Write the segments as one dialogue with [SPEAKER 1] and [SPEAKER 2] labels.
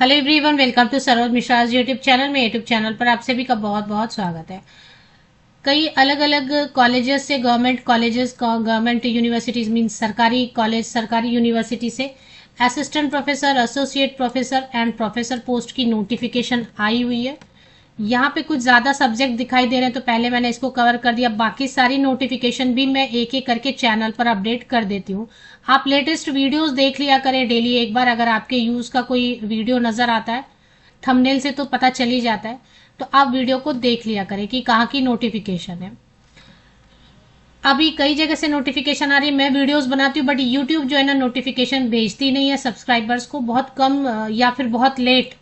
[SPEAKER 1] Hello everyone, welcome to Saroj Mishra YouTube channel में। YouTube channel पर आप सभी का बहुत बहुत स्वागत है। कई अलग अलग कॉलेजेस से, government colleges, government universities means सरकारी कॉलेज, सरकारी यूनिवर्सिटी से assistant professor, associate professor and professor post की नोटिफिकेशन आई हुई है। यहाँ पे कुछ ज़्यादा सब्जेक्ट दिखाई दे रहे हैं, तो पहले मैंने इसको कवर कर दिया। बाकी सारी नोटिफिकेशन भी मैं एक एक करके चैनल पर अपडेट कर देती हूँ। आप लेटेस्ट वीडियोस देख लिया करें डेली एक बार। अगर आपके यूज़ का कोई वीडियो नज़र आता है थंबनेल से तो पता चल ही जाता है, तो आप वीडियो को देख लिया करें कि कहाँ की नोटिफिकेशन है। अभी कई जगह से नोटिफिकेशन आ रही है। मैं वीडियोस बनाती हूँ बट यूट्यूब जो है ना नोटिफिकेशन भेजती नहीं है सब्सक्राइबर्स को, बहुत कम या फिर बहुत लेट।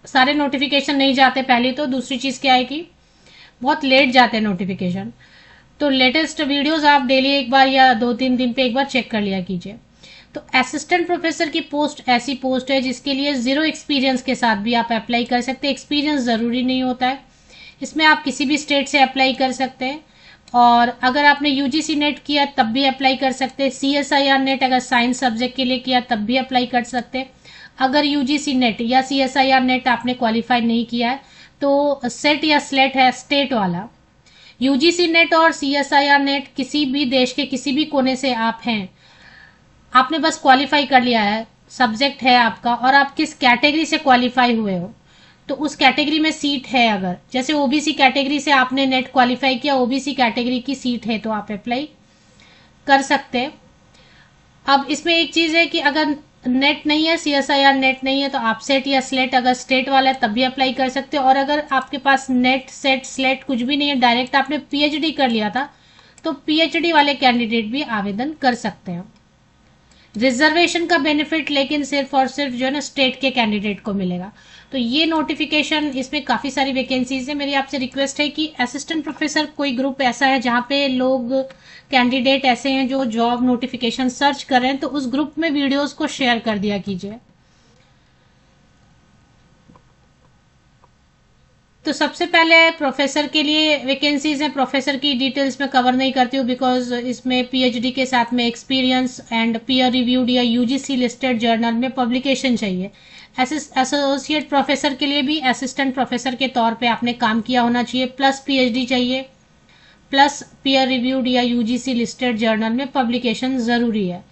[SPEAKER 1] सारे नोटिफिकेशन नहीं जाते पहले तो। दूसरी चीज़ क्या है कि बहुत लेट जाते हैं नोटिफिकेशन। तो लेटेस्ट वीडियोस आप डेली एक बार या 2-3 दिन पे एक बार चेक कर लिया कीजिए। तो असिस्टेंट प्रोफेसर की पोस्ट ऐसी पोस्ट है जिसके लिए ज़ीरो एक्सपीरियंस के साथ भी आप अप्लाई कर सकते हैं। एक्सपीरियंस ज़रूरी नहीं होता है इसमें, आप किसी भी स्टेट से अप्लाई कर सकते हैं। और अगर आपने यूजीसी नेट किया तब भी अप्लाई कर सकते हैं। सीएसआईआर नेट अगर साइंस सब्जेक्ट के लिए किया तब भी अप्लाई कर सकते हैं। अगर यूजीसी नेट या सीएसआईआर नेट आपने क्वालिफाई नहीं किया है तो सेट या स्लेट है स्टेट वाला। यूजीसी नेट और सीएसआईआर नेट किसी भी देश के किसी भी कोने से आप हैं, आपने बस क्वालिफाई कर लिया है, सब्जेक्ट है आपका, और आप किस कैटेगरी से क्वालिफाई हुए हो तो उस कैटेगरी में सीट है। अगर जैसे ओबीसी कैटेगरी से आपने नेट क्वालिफाई किया, ओबीसी कैटेगरी की सीट है तो आप अप्लाई कर सकते हैं। अब इसमें एक चीज़ है कि अगर नेट नहीं है, सीएसआईआर नेट नहीं है, तो आप सेट या स्लेट अगर स्टेट वाला है तब भी अप्लाई कर सकते हो। और अगर आपके पास नेट सेट स्लेट कुछ भी नहीं है, डायरेक्ट आपने पीएचडी कर लिया था, तो पीएचडी वाले कैंडिडेट भी आवेदन कर सकते हैं। रिजर्वेशन का बेनिफिट लेकिन सिर्फ और सिर्फ जो है ना स्टेट के कैंडिडेट को मिलेगा। तो ये नोटिफिकेशन, इसमें काफ़ी सारी वैकेंसीज है। मेरी आपसे रिक्वेस्ट है कि असिस्टेंट प्रोफेसर कोई ग्रुप ऐसा है जहाँ पे लोग कैंडिडेट ऐसे हैं जो जॉब नोटिफिकेशन सर्च कर रहे हैं, तो उस ग्रुप में वीडियोस को शेयर कर दिया कीजिए। तो सबसे पहले प्रोफेसर के लिए वैकेंसीज हैं। प्रोफेसर की डिटेल्स में कवर नहीं करती हूँ बिकॉज इसमें पीएचडी के साथ में एक्सपीरियंस एंड पीयर रिव्यूड या यूजीसी लिस्टेड जर्नल में पब्लिकेशन चाहिए। एसोसिएट प्रोफेसर के लिए भी असिस्टेंट प्रोफेसर के तौर पे आपने काम किया होना चाहिए, प्लस पीएचडी चाहिए, प्लस पीयर रिव्यूड या यूजीसी लिस्टेड जर्नल में पब्लिकेशन ज़रूरी है।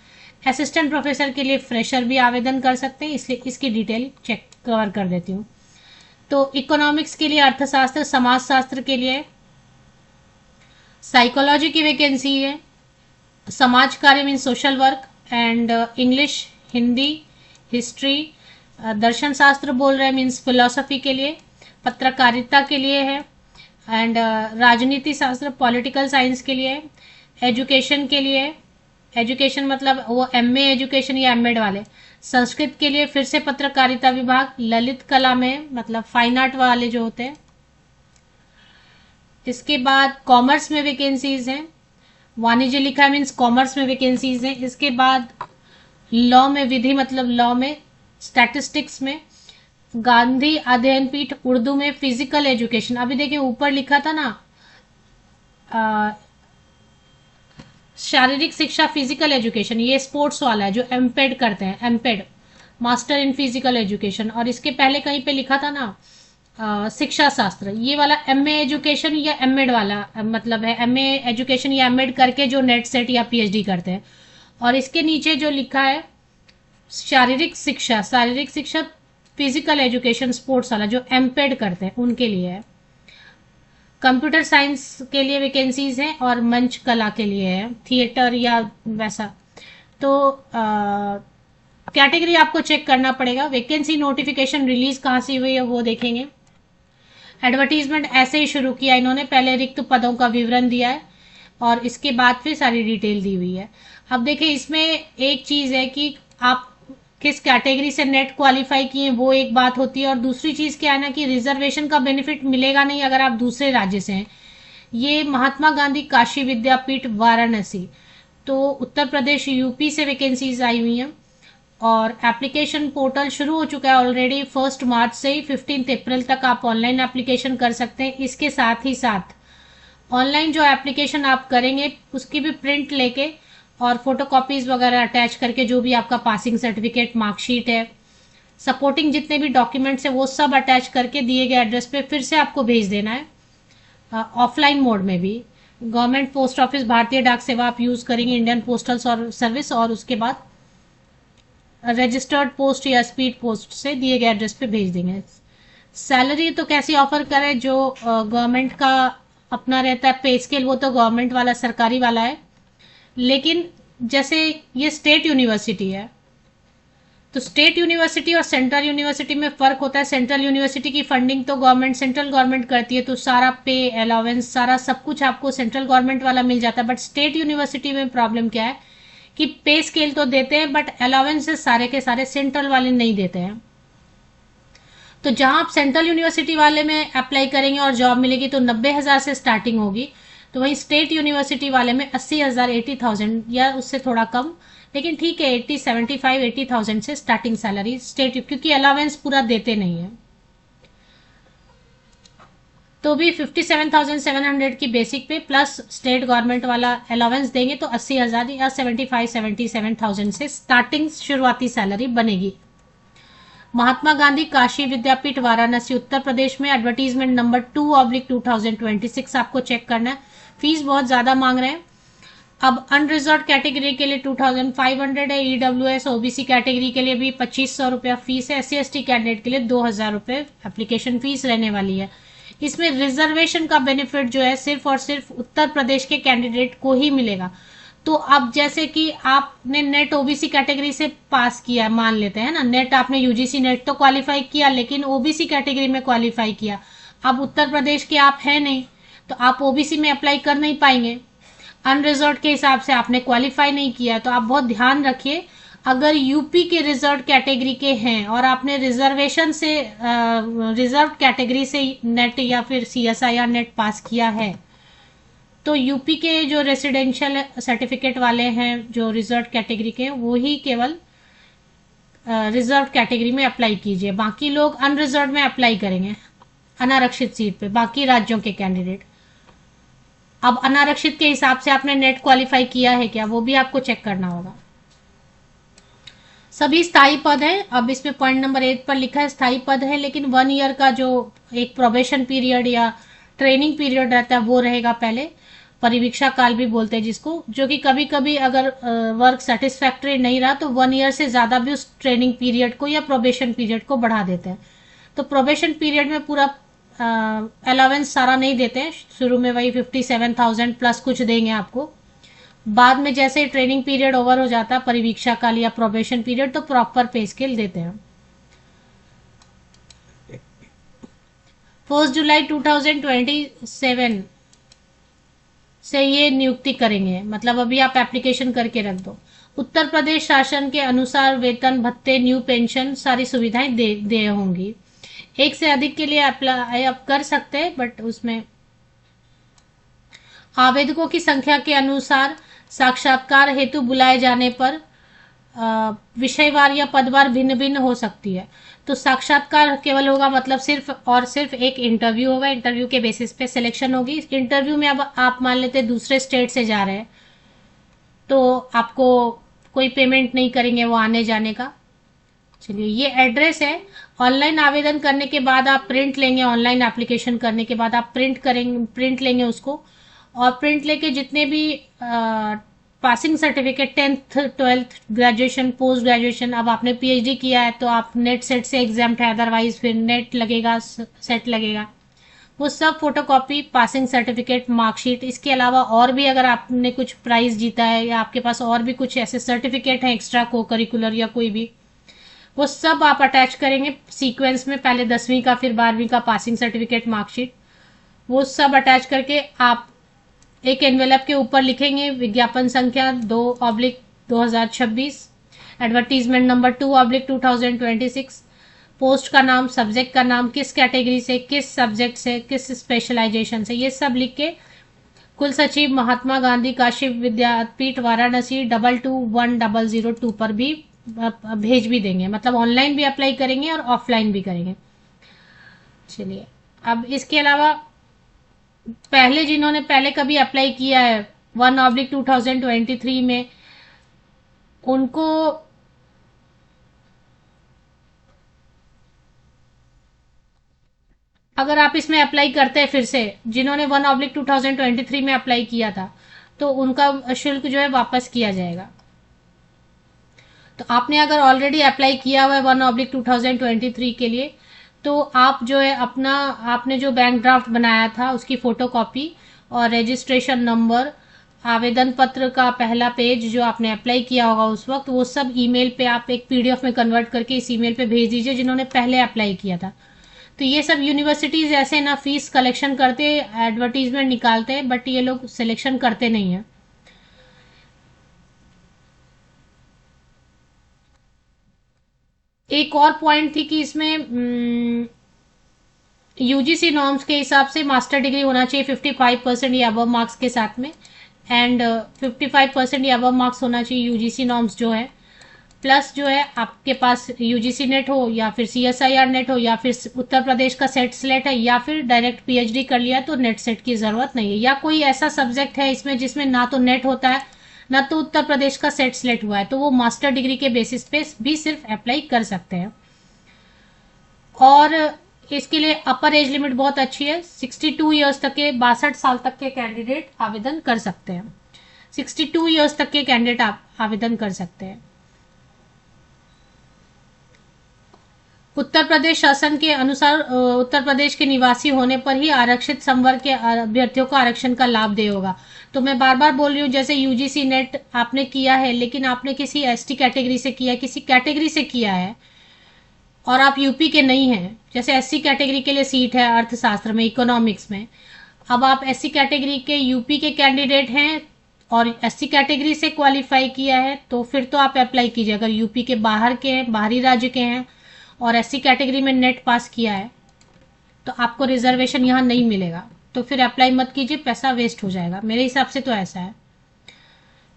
[SPEAKER 1] असिस्टेंट प्रोफेसर के लिए फ्रेशर भी आवेदन कर सकते हैं, इसलिए इसकी डिटेल चेक कवर कर देती हूँ। तो इकोनॉमिक्स के लिए अर्थशास्त्र, समाजशास्त्र के लिए साइकोलॉजी की वैकेंसी है, समाज कार्य mean social work and English, Hindi, history, दर्शन शास्त्र बोल रहे हैं मीन्स फिलोसफी के लिए, पत्रकारिता के लिए है एंड राजनीति शास्त्र पॉलिटिकल साइंस के लिए, एजुकेशन के लिए, एजुकेशन मतलब वो एमए एजुकेशन या एमएड वाले, संस्कृत के लिए फिर से पत्रकारिता विभाग, ललित कला में मतलब फाइन आर्ट वाले जो होते हैं। इसके बाद कॉमर्स में वैकेंसीज हैं, वाणिज्य लिखा है मीन्स कॉमर्स में वैकेंसीज हैं। इसके बाद लॉ में, विधि मतलब लॉ में, स्टैटिस्टिक्स में, गांधी अध्ययन पीठ उर्दू में, फिजिकल एजुकेशन, अभी देखिए ऊपर लिखा था ना शारीरिक शिक्षा फिजिकल एजुकेशन, ये स्पोर्ट्स वाला है जो एमपेड करते हैं, एमपेड मास्टर इन फिजिकल एजुकेशन। और इसके पहले कहीं पे लिखा था ना शिक्षा शास्त्र, ये वाला एमए एजुकेशन या एमएड वाला मतलब है, एमए एजुकेशन या एमएड करके जो नेट सेट या पीएचडी करते हैं। और इसके नीचे जो लिखा है शारीरिक शिक्षा, शारीरिक शिक्षा फिजिकल एजुकेशन स्पोर्ट्स वाला जो एमपेड करते हैं उनके लिए है। कंप्यूटर साइंस के लिए वैकेंसीज हैं और मंच कला के लिए है, थिएटर या वैसा। तो कैटेगरी आपको चेक करना पड़ेगा। वैकेंसी नोटिफिकेशन रिलीज कहाँ से हुई है वो देखेंगे। एडवर्टीजमेंट ऐसे ही शुरू किया इन्होंने, पहले रिक्त पदों का विवरण दिया है और इसके बाद फिर सारी डिटेल दी हुई है। अब देखिए इसमें एक चीज़ है कि आप किस कैटेगरी से नेट क्वालिफाई किए वो एक बात होती है, और दूसरी चीज़ क्या है ना कि रिजर्वेशन का बेनिफिट मिलेगा नहीं अगर आप दूसरे राज्य से हैं। ये महात्मा गांधी काशी विद्यापीठ वाराणसी, तो उत्तर प्रदेश यूपी से वैकेंसीज आई हुई हैं और एप्लीकेशन पोर्टल शुरू हो चुका है ऑलरेडी। 1 मार्च से ही 15 अप्रैल तक आप ऑनलाइन एप्लीकेशन कर सकते हैं। इसके साथ ही साथ ऑनलाइन जो एप्लीकेशन आप करेंगे उसकी भी प्रिंट लेके और फोटोकॉपीज वगैरह अटैच करके, जो भी आपका पासिंग सर्टिफिकेट, मार्कशीट है, सपोर्टिंग जितने भी डॉक्यूमेंट्स है वो सब अटैच करके दिए गए एड्रेस पे फिर से आपको भेज देना है। ऑफलाइन मोड में भी गवर्नमेंट पोस्ट ऑफिस, भारतीय डाक सेवा आप यूज करेंगे, इंडियन पोस्टल सर्विस, और उसके बाद रजिस्टर्ड पोस्ट या स्पीड पोस्ट से दिए गए एड्रेस पे भेज देंगे। सैलरी तो कैसी ऑफर करें, जो गवर्नमेंट का अपना रहता है पे स्केल, वो तो गवर्नमेंट वाला सरकारी वाला है। लेकिन जैसे ये स्टेट यूनिवर्सिटी है, तो स्टेट यूनिवर्सिटी और सेंट्रल यूनिवर्सिटी में फर्क होता है। सेंट्रल यूनिवर्सिटी की फंडिंग तो गवर्नमेंट, सेंट्रल गवर्नमेंट करती है, तो सारा पे, अलाउंस, सारा सब कुछ आपको सेंट्रल गवर्नमेंट वाला मिल जाता है। बट स्टेट यूनिवर्सिटी में प्रॉब्लम क्या है कि पे स्केल तो देते हैं बट अलाउंसेस सारे के सारे सेंट्रल वाले नहीं देते हैं। तो जहां आप सेंट्रल यूनिवर्सिटी वाले में अप्लाई करेंगे और जॉब मिलेगी तो 90,000 से स्टार्टिंग होगी, तो वहीं स्टेट यूनिवर्सिटी वाले में 80,000, 80,000 या उससे थोड़ा कम, लेकिन ठीक है 80, 75, 80,000 से स्टार्टिंग सैलरी स्टेट, क्योंकि अलाउंस पूरा देते नहीं है। तो भी 57,700 की बेसिक पे प्लस स्टेट गवर्नमेंट वाला अलाउंस देंगे तो 80,000 या 75, 77,000 से स्टार्टिंग शुरुआती सैलरी बनेगी। महात्मा गांधी काशी विद्यापीठ वाराणसी उत्तर प्रदेश में, एडवर्टीजमेंट नंबर 2/2026 आपको चेक करना है। फीस बहुत ज्यादा मांग रहे हैं। अब अनरिजर्व कैटेगरी के लिए 2,500 है, ईडब्ल्यूएस ओबीसी कैटेगरी के लिए भी 2,500 रुपया फीस है, SC/ST कैंडिडेट के लिए 2,000 रुपये एप्लीकेशन फीस रहने वाली है। इसमें रिजर्वेशन का बेनिफिट जो है सिर्फ और सिर्फ उत्तर प्रदेश के कैंडिडेट को ही मिलेगा। तो अब जैसे कि आपने नेट ओबीसी कैटेगरी से पास किया, मान लेते हैं ना, नेट आपने यूजीसी नेट तो क्वालिफाई किया लेकिन ओबीसी कैटेगरी में क्वालिफाई किया। अब उत्तर प्रदेश के आप हैं नहीं तो आप ओबीसी में अप्लाई कर नहीं पाएंगे। अनरिजर्व के हिसाब से आपने क्वालिफाई नहीं किया, तो आप बहुत ध्यान रखिए। अगर यूपी के रिजर्व कैटेगरी के हैं और आपने रिजर्वेशन से रिजर्व कैटेगरी से नेट या फिर सीएसआईआर नेट पास किया है, तो यूपी के जो रेसिडेंशियल सर्टिफिकेट वाले हैं जो रिजर्व कैटेगरी के, वो ही केवल रिजर्व कैटेगरी में अप्लाई कीजिए। बाकी लोग अनरिजर्व में अप्लाई करेंगे अनारक्षित सीट पे, बाकी राज्यों के कैंडिडेट। अब अनारक्षित के हिसाब से आपने नेट क्वालिफाई किया है क्या, वो भी आपको चेक करना होगा। सभी स्थायी पद है। अब इसमें पॉइंट नंबर 8 पर लिखा है स्थायी पद है, लेकिन 1 ईयर का जो एक प्रोबेशन पीरियड या ट्रेनिंग पीरियड रहता है वो रहेगा पहले, परिवीक्षा काल भी बोलते हैं जिसको, जो कि कभी कभी अगर वर्क सेटिस्फैक्ट्री नहीं रहा तो 1 ईयर से ज्यादा भी उस ट्रेनिंग पीरियड को या प्रोबेशन पीरियड को बढ़ा देते हैं। तो प्रोबेशन पीरियड में पूरा अलाउंस सारा नहीं देते हैं, शुरू में वही 57,000 प्लस कुछ देंगे आपको। बाद में जैसे ट्रेनिंग पीरियड ओवर हो जाता है, परिवीक्षा काल या प्रोबेशन पीरियड, तो प्रॉपर पे स्केल देते हैं। 1 जुलाई 2027 से ये नियुक्ति करेंगे, मतलब अभी आप एप्लीकेशन करके रख दो। उत्तर प्रदेश शासन के अनुसार वेतन, भत्ते, न्यू पेंशन सारी सुविधाएं दे होंगी। एक से अधिक के लिए अप्लाई आप कर सकते हैं, बट उसमें आवेदकों की संख्या के अनुसार साक्षात्कार हेतु बुलाए जाने पर विषयवार या पदवार भिन्न भिन्न हो सकती है। तो साक्षात्कार केवल होगा, मतलब सिर्फ और सिर्फ एक इंटरव्यू होगा, इंटरव्यू के बेसिस पे सिलेक्शन होगी। इंटरव्यू में अब आप मान लेते दूसरे स्टेट से जा रहे हैं तो आपको कोई पेमेंट नहीं करेंगे वो आने जाने का। चलिए, ये एड्रेस है। ऑनलाइन आवेदन करने के बाद आप प्रिंट लेंगे, ऑनलाइन एप्लीकेशन करने के बाद आप प्रिंट लेंगे उसको, और प्रिंट लेके जितने भी passing certificate 10th 12th graduation, post graduation, अब आपने पीएचडी किया है तो आप नेट सेट से एग्जाम है, अदरवाइज फिर नेट लगेगा, सेट लगेगा, वो सब फोटोकॉपी, पासिंग सर्टिफिकेट, मार्कशीट। इसके अलावा और भी अगर आपने कुछ प्राइज जीता है या आपके पास और भी कुछ ऐसे सर्टिफिकेट हैं एक्स्ट्रा को करिकुलर या कोई भी, वो सब आप अटैच करेंगे सीक्वेंस में, पहले 10वीं का फिर 12वीं का पासिंग सर्टिफिकेट, मार्कशीट, वो सब अटैच करके आप एक एनवेलप के ऊपर लिखेंगे विज्ञापन संख्या 2/2026, एडवर्टीजमेंट नंबर 2/2026, पोस्ट का नाम, सब्जेक्ट का नाम, किस कैटेगरी से, किस सब्जेक्ट से, किस स्पेशलाइजेशन से, ये सब लिख के कुल सचिव महात्मा गांधी काशी विद्यापीठ वाराणसी 221002 पर भी भेज भी देंगे। मतलब ऑनलाइन भी अप्लाई करेंगे और ऑफलाइन भी करेंगे। चलिए, अब इसके अलावा पहले जिन्होंने पहले कभी अप्लाई किया है 1/2023 में, उनको अगर आप इसमें अप्लाई करते हैं फिर से, जिन्होंने 1/2023 में अप्लाई किया था, तो उनका शुल्क जो है वापस किया जाएगा। तो आपने अगर ऑलरेडी अप्लाई किया हुआ है 1/2023 के लिए, तो आप जो है अपना, आपने जो बैंक ड्राफ्ट बनाया था उसकी फोटो कॉपी और रजिस्ट्रेशन नंबर, आवेदन पत्र का पहला पेज जो आपने अप्लाई किया होगा उस वक्त, वो सब ईमेल पे आप एक पीडीएफ में कन्वर्ट करके इस ईमेल पे भेज दीजिए जिन्होंने पहले अप्लाई किया था। तो ये सब यूनिवर्सिटीज ऐसे ना फीस कलेक्शन करते, एडवर्टीजमेंट निकालते हैं, बट ये लोग सिलेक्शन करते नहीं है। एक और पॉइंट थी कि इसमें यूजीसी नॉर्म्स के हिसाब से मास्टर डिग्री होना चाहिए 55% या अबव मार्क्स के साथ में, एंड 55% या अबव मार्क्स होना चाहिए यूजीसी नॉर्म्स जो है, प्लस जो है आपके पास यूजीसी नेट हो या फिर सीएसआईआर नेट हो या फिर उत्तर प्रदेश का सेट स्लेट है या फिर डायरेक्ट पीएचडी कर लिया तो नेट सेट की जरूरत नहीं है, या कोई ऐसा सब्जेक्ट है इसमें जिसमें ना तो नेट होता है ना तो उत्तर प्रदेश का सेट स्लेट हुआ है, तो वो मास्टर डिग्री के बेसिस पे भी सिर्फ अप्लाई कर सकते हैं। और इसके लिए अपर एज लिमिट बहुत अच्छी है, 62 ईयर्स तक के, 62 साल तक के कैंडिडेट आवेदन कर सकते हैं। 62 ईयर्स तक के कैंडिडेट आप आवेदन कर सकते हैं। उत्तर प्रदेश शासन के अनुसार उत्तर प्रदेश के निवासी होने पर ही आरक्षित संवर्ग के अभ्यर्थियों को आरक्षण का लाभ दे होगा। तो मैं बार बार बोल रही हूँ, जैसे यूजीसी नेट आपने किया है लेकिन आपने किसी एसटी कैटेगरी से किया है, किसी कैटेगरी से किया है और आप यूपी के नहीं हैं, जैसे एससी कैटेगरी के लिए सीट है अर्थशास्त्र में, इकोनॉमिक्स में, अब आप एससी कैटेगरी के यूपी के कैंडिडेट हैं और एससी कैटेगरी से क्वालिफाई किया है, तो फिर तो आप अप्लाई कीजिए। अगर यूपी के बाहर के हैं, बाहरी राज्य के हैं और एससी कैटेगरी में नेट पास किया है तो आपको रिजर्वेशन यहाँ नहीं मिलेगा, तो फिर अप्लाई मत कीजिए, पैसा वेस्ट हो जाएगा, मेरे हिसाब से तो ऐसा है।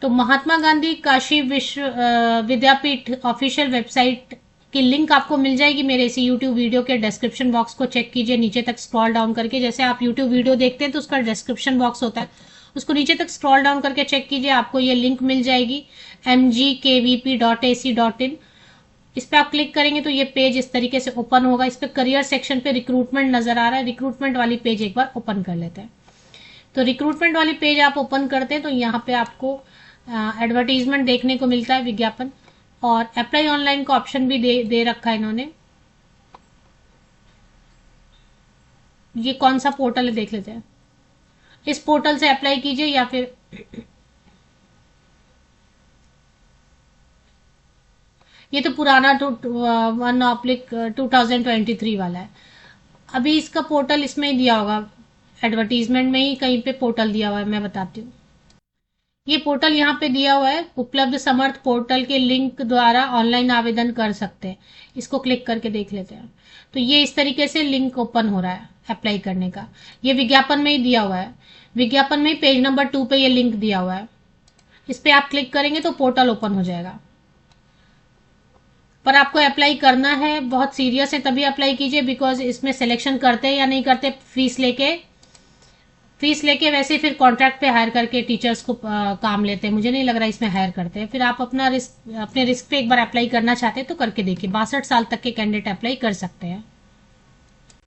[SPEAKER 1] तो महात्मा गांधी काशी विश्व विद्यापीठ ऑफिशियल वेबसाइट की लिंक आपको मिल जाएगी मेरे इसी यूट्यूब वीडियो के डिस्क्रिप्शन बॉक्स को चेक कीजिए, नीचे तक स्क्रॉल डाउन करके, जैसे आप यूट्यूब वीडियो देखते हैं तो उसका डिस्क्रिप्शन बॉक्स होता है, उसको नीचे तक स्क्रॉल डाउन करके चेक कीजिए, आपको ये लिंक मिल जाएगी mgkvp.ac.in। इस पर आप क्लिक करेंगे तो ये पेज इस तरीके से ओपन होगा। इस पर करियर सेक्शन पे रिक्रूटमेंट नजर आ रहा है, रिक्रूटमेंट वाली पेज एक बार ओपन कर लेते हैं। तो रिक्रूटमेंट वाली पेज आप ओपन करते हैं तो यहाँ पे आपको एडवर्टीजमेंट देखने को मिलता है, विज्ञापन, और अप्लाई ऑनलाइन का ऑप्शन भी दे रखा है इन्होंने। ये कौन सा पोर्टल है देख लेते हैं, इस पोर्टल से अप्लाई कीजिए या फिर ये तो पुराना 1/2023 वाला है, अभी इसका पोर्टल इसमें ही दिया होगा, एडवर्टीजमेंट में ही कहीं पे पोर्टल दिया हुआ है, मैं बताती हूँ। ये पोर्टल यहाँ पे दिया हुआ है, उपलब्ध समर्थ पोर्टल के लिंक द्वारा ऑनलाइन आवेदन कर सकते हैं, इसको क्लिक करके देख लेते हैं। तो ये इस तरीके से लिंक ओपन हो रहा है अप्लाई करने का, ये विज्ञापन में ही दिया हुआ है, विज्ञापन में ही पेज नंबर 2 पे ये लिंक दिया हुआ है, इस पे आप क्लिक करेंगे तो पोर्टल ओपन हो जाएगा। पर आपको अप्लाई करना है, बहुत सीरियस है तभी अप्लाई कीजिए, बिकॉज इसमें सिलेक्शन करते हैं या नहीं करते, फीस लेके वैसे फिर कॉन्ट्रैक्ट पे हायर करके टीचर्स को काम लेते हैं, मुझे नहीं लग रहा इसमें हायर करते हैं। फिर आप अपने रिस्क पे एक बार अप्लाई करना चाहते हैं तो करके देखिए, 62 साल तक के कैंडिडेट अप्लाई कर सकते हैं।